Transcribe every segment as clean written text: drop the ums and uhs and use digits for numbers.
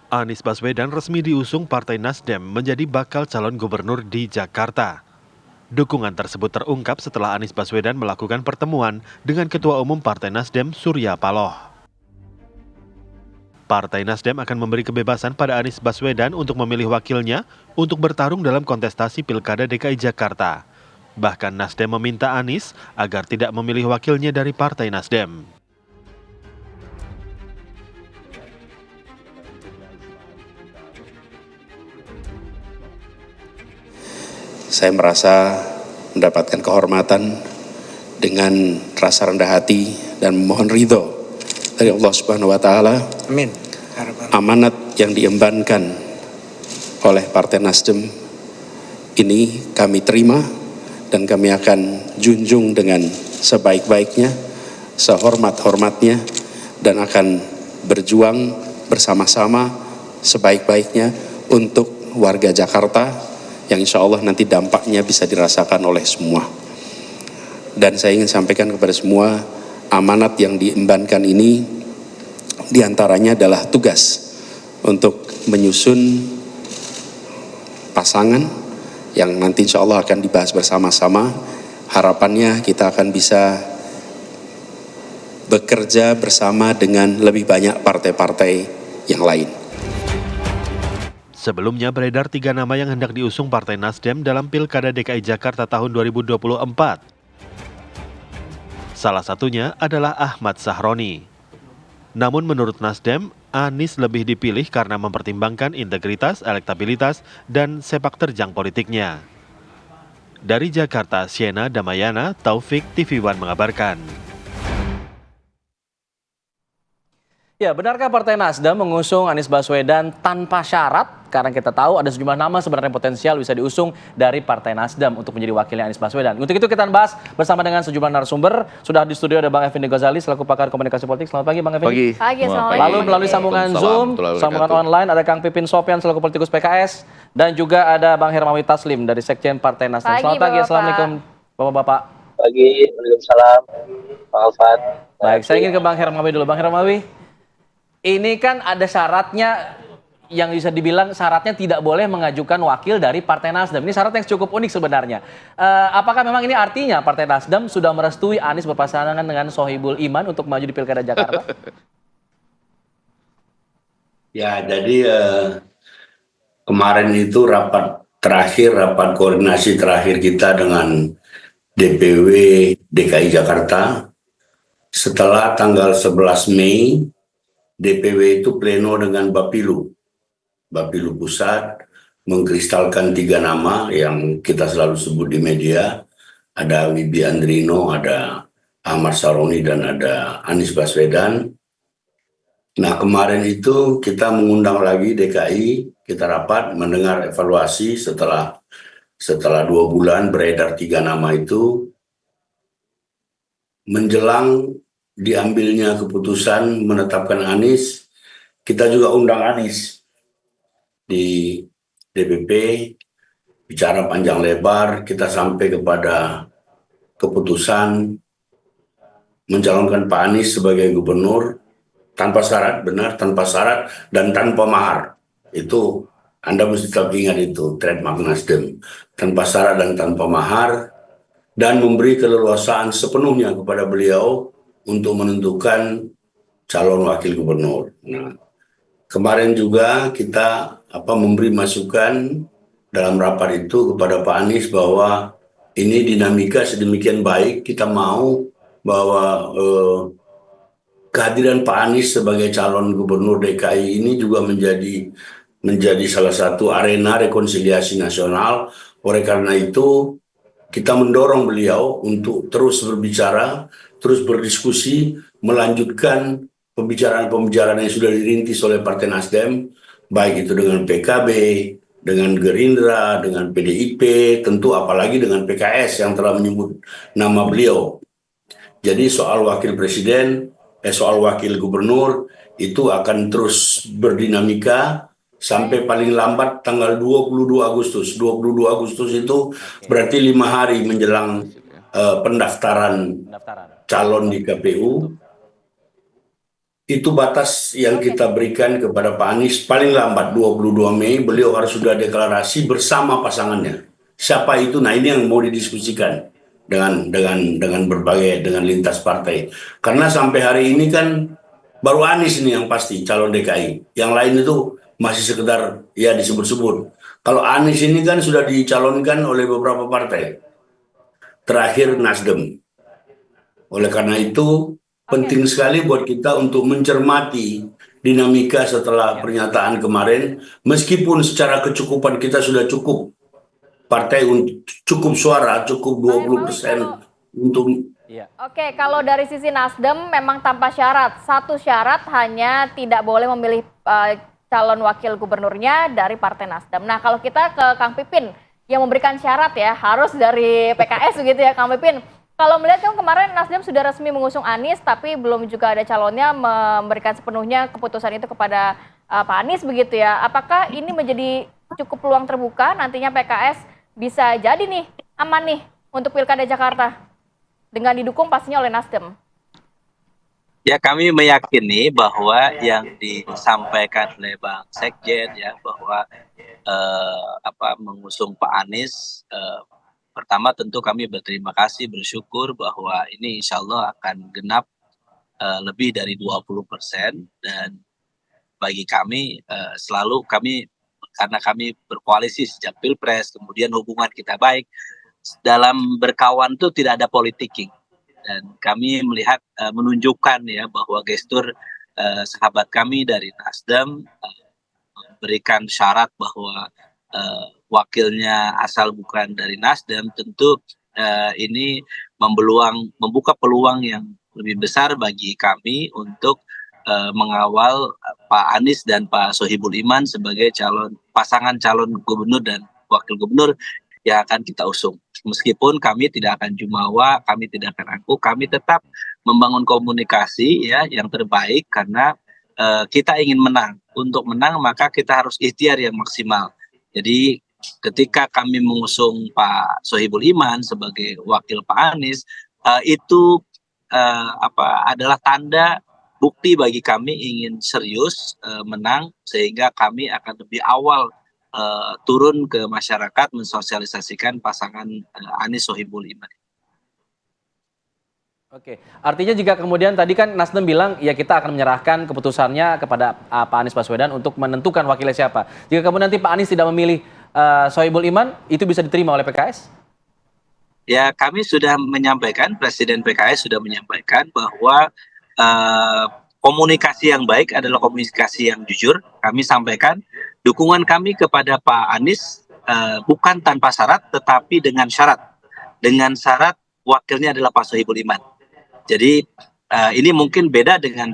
Anies Baswedan resmi diusung Partai Nasdem menjadi bakal calon gubernur di Jakarta. Dukungan tersebut terungkap setelah Anies Baswedan melakukan pertemuan dengan Ketua Umum Partai Nasdem Surya Paloh. Partai Nasdem akan memberi kebebasan pada Anies Baswedan untuk memilih wakilnya untuk bertarung dalam kontestasi Pilkada DKI Jakarta. Bahkan Nasdem meminta Anies agar tidak memilih wakilnya dari Partai Nasdem. Saya merasa mendapatkan kehormatan dengan rasa rendah hati dan memohon ridho dari Allah Subhanahu wa taala. Amin. Amanat yang diembankan oleh Partai Nasdem ini kami terima dan kami akan junjung dengan sebaik-baiknya, sehormat-hormatnya, dan akan berjuang bersama-sama sebaik-baiknya untuk warga Jakarta yang insya Allah nanti dampaknya bisa dirasakan oleh semua. Dan saya ingin sampaikan kepada semua, amanat yang diembankan ini diantaranya adalah tugas untuk menyusun pasangan yang nanti insya Allah akan dibahas bersama-sama. Harapannya kita akan bisa bekerja bersama dengan lebih banyak partai-partai yang lain. Sebelumnya beredar 3 nama yang hendak diusung Partai Nasdem dalam Pilkada DKI Jakarta tahun 2024. Salah satunya adalah Ahmad Sahroni. Namun menurut Nasdem, Anies lebih dipilih karena mempertimbangkan integritas, elektabilitas, dan sepak terjang politiknya. Dari Jakarta, Siena Damayana, Taufik, TV One mengabarkan. Ya, benarkah Partai Nasdem mengusung Anies Baswedan tanpa syarat? Karena kita tahu ada sejumlah nama sebenarnya potensial bisa diusung dari Partai Nasdem untuk menjadi wakilnya Anies Baswedan. Untuk itu kita bahas bersama dengan sejumlah narasumber. Sudah di studio ada Bang Effendi Ghazali selaku pakar komunikasi politik. Selamat pagi Bang Effendi. Pagi, assalamualaikum. Lalu melalui sambungan Zoom, sambungan online ada Kang Pipin Sopyan selaku politikus PKS dan juga ada Bang Hermawi Taslim dari Sekjen Partai Nasdem. Selamat pagi, assalamualaikum Bapak-bapak. Pagi, waalaikumsalam, Pak Alfat. Baik, saya ingin ke Bang Hermawi dulu. Bang Hermawi, ini kan ada syaratnya yang bisa dibilang syaratnya tidak boleh mengajukan wakil dari Partai Nasdem. Ini syarat yang cukup unik sebenarnya. Apakah memang ini artinya Partai Nasdem sudah merestui Anies berpasangan dengan Sohibul Iman untuk maju di Pilkada Jakarta? Ya, jadi kemarin itu rapat koordinasi terakhir kita dengan DPW DKI Jakarta. Setelah tanggal 11 Mei, DPW itu pleno dengan Bapilu Pusat mengkristalkan 3 nama yang kita selalu sebut di media. Ada Wibi Andrino, ada Ahmad Sahroni, dan ada Anies Baswedan. Nah, kemarin itu kita mengundang lagi DKI, kita rapat mendengar evaluasi setelah 2 bulan beredar 3 nama itu. Menjelang diambilnya keputusan menetapkan Anies, kita juga undang Anies di DPP, bicara panjang lebar, kita sampai kepada keputusan mencalonkan Pak Anies sebagai gubernur tanpa syarat, benar, tanpa syarat dan tanpa mahar. Itu Anda mesti tetap ingat itu, trademark Nasdem. Tanpa syarat dan tanpa mahar, dan memberi keleluasaan sepenuhnya kepada beliau untuk menentukan calon wakil gubernur. Nah, kemarin juga kita memberi masukan dalam rapat itu kepada Pak Anies bahwa ini dinamika sedemikian baik, kita mau bahwa kehadiran Pak Anies sebagai calon gubernur DKI ini juga menjadi salah satu arena rekonsiliasi nasional. Oleh karena itu, kita mendorong beliau untuk terus berbicara, terus berdiskusi, melanjutkan pembicaraan-pembicaraan yang sudah dirintis oleh Partai Nasdem, baik itu dengan PKB, dengan Gerindra, dengan PDIP, tentu apalagi dengan PKS yang telah menyebut nama beliau. Jadi soal wakil presiden, soal wakil gubernur itu akan terus berdinamika sampai paling lambat tanggal 22 Agustus. 22 Agustus itu berarti 5 hari menjelang pendaftaran calon di KPU. itu batas yang kita berikan kepada Pak Anies. Paling lambat 22 Mei beliau harus sudah deklarasi bersama pasangannya. Siapa itu? Nah, ini yang mau didiskusikan dengan berbagai dengan lintas partai. Karena sampai hari ini kan baru Anies ini yang pasti calon DKI. Yang lain itu masih sekedar ya disebut-sebut. Kalau Anies ini kan sudah dicalonkan oleh beberapa partai. Terakhir Nasdem. Oleh karena itu penting sekali buat kita untuk mencermati dinamika setelah pernyataan kemarin. Meskipun secara kecukupan kita sudah cukup, partai cukup suara, cukup 20% untuk. Oke, kalau dari sisi Nasdem memang tanpa syarat. Satu syarat hanya tidak boleh memilih calon wakil gubernurnya dari Partai Nasdem. Nah, kalau kita ke Kang Pipin yang memberikan syarat ya, harus dari PKS begitu ya Kang Pipin. Kalau melihat kan kemarin Nasdem sudah resmi mengusung Anies, tapi belum juga ada calonnya memberikan sepenuhnya keputusan itu kepada Pak Anies begitu ya. Apakah ini menjadi cukup peluang terbuka nantinya PKS bisa jadi nih aman nih untuk Pilkada Jakarta dengan didukung pastinya oleh Nasdem? Ya, kami meyakini bahwa yang disampaikan oleh Bang Sekjen ya bahwa mengusung Pak Anies, pertama tentu kami berterima kasih, bersyukur bahwa ini insya Allah akan genap lebih dari 20%, dan bagi kami selalu karena kami berkoalisi sejak Pilpres, kemudian hubungan kita baik, dalam berkawan itu tidak ada politik. Dan kami melihat menunjukkan ya bahwa gestur sahabat kami dari Nasdem memberikan syarat bahwa wakilnya asal bukan dari Nasdem, tentu ini membuka peluang yang lebih besar bagi kami untuk mengawal Pak Anies dan Pak Sohibul Iman sebagai pasangan calon gubernur dan wakil gubernur yang akan kita usung. Meskipun kami tidak akan jumawa, kami tidak akan angkuh, kami tetap membangun komunikasi ya yang terbaik karena kita ingin menang. Untuk menang maka kita harus ikhtiar yang maksimal. Jadi ketika kami mengusung Pak Sohibul Iman sebagai wakil Pak Anies, itu adalah tanda bukti bagi kami ingin serius menang, sehingga kami akan lebih awal turun ke masyarakat mensosialisasikan pasangan Anies Sohibul Iman. Oke, artinya jika kemudian tadi kan Nasdem bilang ya kita akan menyerahkan keputusannya kepada Pak Anies Baswedan untuk menentukan wakilnya siapa. Jika kemudian nanti Pak Anies tidak memilih Sohibul Iman, itu bisa diterima oleh PKS? Ya, kami sudah menyampaikan, Presiden PKS sudah menyampaikan bahwa komunikasi yang baik adalah komunikasi yang jujur. Kami sampaikan dukungan kami kepada Pak Anies bukan tanpa syarat, tetapi dengan syarat. Dengan syarat wakilnya adalah Pak Sohibul Iman. Jadi ini mungkin beda dengan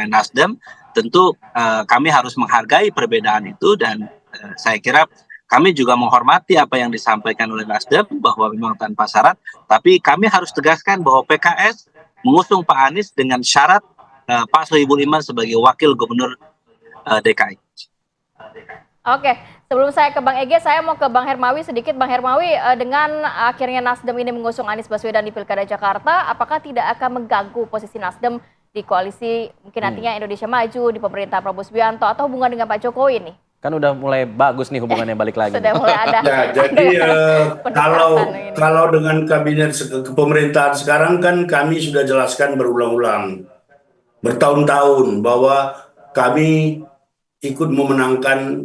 Nasdem. Tentu kami harus menghargai perbedaan itu, dan saya kira kami juga menghormati apa yang disampaikan oleh Nasdem bahwa memang tanpa syarat. Tapi kami harus tegaskan bahwa PKS mengusung Pak Anies dengan syarat Pak Sohibul Iman sebagai wakil gubernur DKI. Oke, sebelum saya ke Bang Ege, saya mau ke Bang Hermawi sedikit. Bang Hermawi, dengan akhirnya Nasdem ini mengusung Anies Baswedan di Pilkada Jakarta, apakah tidak akan mengganggu posisi Nasdem di koalisi mungkin nantinya Indonesia Maju, di pemerintah Prabowo Subianto, atau hubungan dengan Pak Jokowi nih? Kan udah mulai bagus nih hubungannya balik lagi. Sudah mulai ada. Ya, jadi kalau dengan kabinet pemerintahan sekarang kan kami sudah jelaskan berulang-ulang, bertahun-tahun bahwa kami ikut memenangkan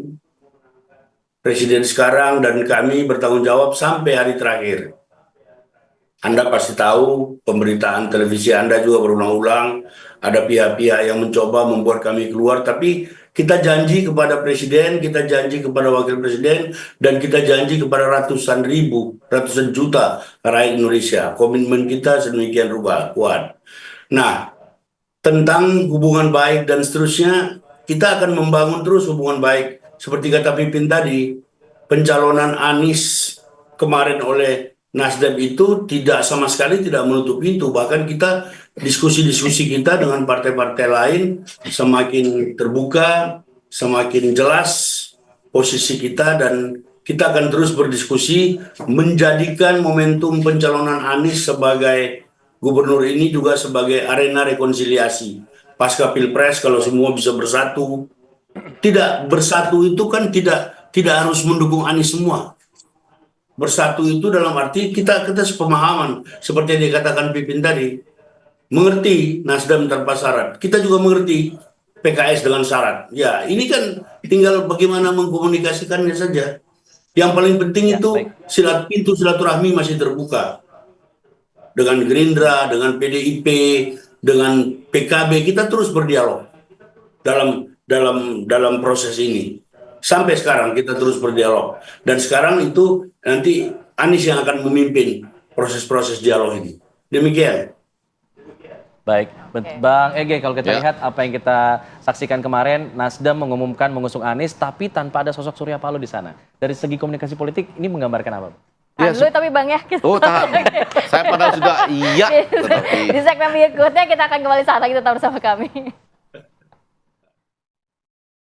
Presiden sekarang dan kami bertanggung jawab sampai hari terakhir. Anda pasti tahu, pemberitaan televisi Anda juga berulang-ulang, ada pihak-pihak yang mencoba membuat kami keluar, tapi kita janji kepada Presiden, kita janji kepada Wakil Presiden, dan kita janji kepada ratusan juta rakyat Indonesia. Komitmen kita sedemikian rupa, kuat. Nah, tentang hubungan baik dan seterusnya, kita akan membangun terus hubungan baik. Seperti kata Pipin tadi, pencalonan Anies kemarin oleh Nasdem itu sama sekali tidak menutup pintu. Bahkan kita diskusi-diskusi kita dengan partai-partai lain semakin terbuka, semakin jelas posisi kita, dan kita akan terus berdiskusi menjadikan momentum pencalonan Anies sebagai gubernur ini juga sebagai arena rekonsiliasi pasca Pilpres kalau semua bisa bersatu. Tidak, bersatu itu kan tidak harus mendukung Anies semua. Bersatu itu dalam arti kita sepemahaman, seperti yang dikatakan Pipin tadi. Mengerti Nasdem tanpa syarat. Kita juga mengerti PKS dengan syarat. Ya, ini kan tinggal bagaimana mengkomunikasikannya saja. Yang paling penting itu pintu silaturahmi masih terbuka. Dengan Gerindra, dengan PDIP, dengan PKB, kita terus berdialog dalam proses ini. Sampai sekarang kita terus berdialog. Dan sekarang itu nanti Anies yang akan memimpin proses-proses dialog ini. Demikian. Baik, Bang Ege, kalau kita lihat apa yang kita saksikan kemarin, Nasdem mengumumkan mengusung Anies, tapi tanpa ada sosok Surya Paloh di sana. Dari segi komunikasi politik, ini menggambarkan apa? Dulu tapi Bang ya. Oh, tahan. Saya padahal sudah iya. Di segmen berikutnya kita akan kembali saat lagi tetap bersama kami.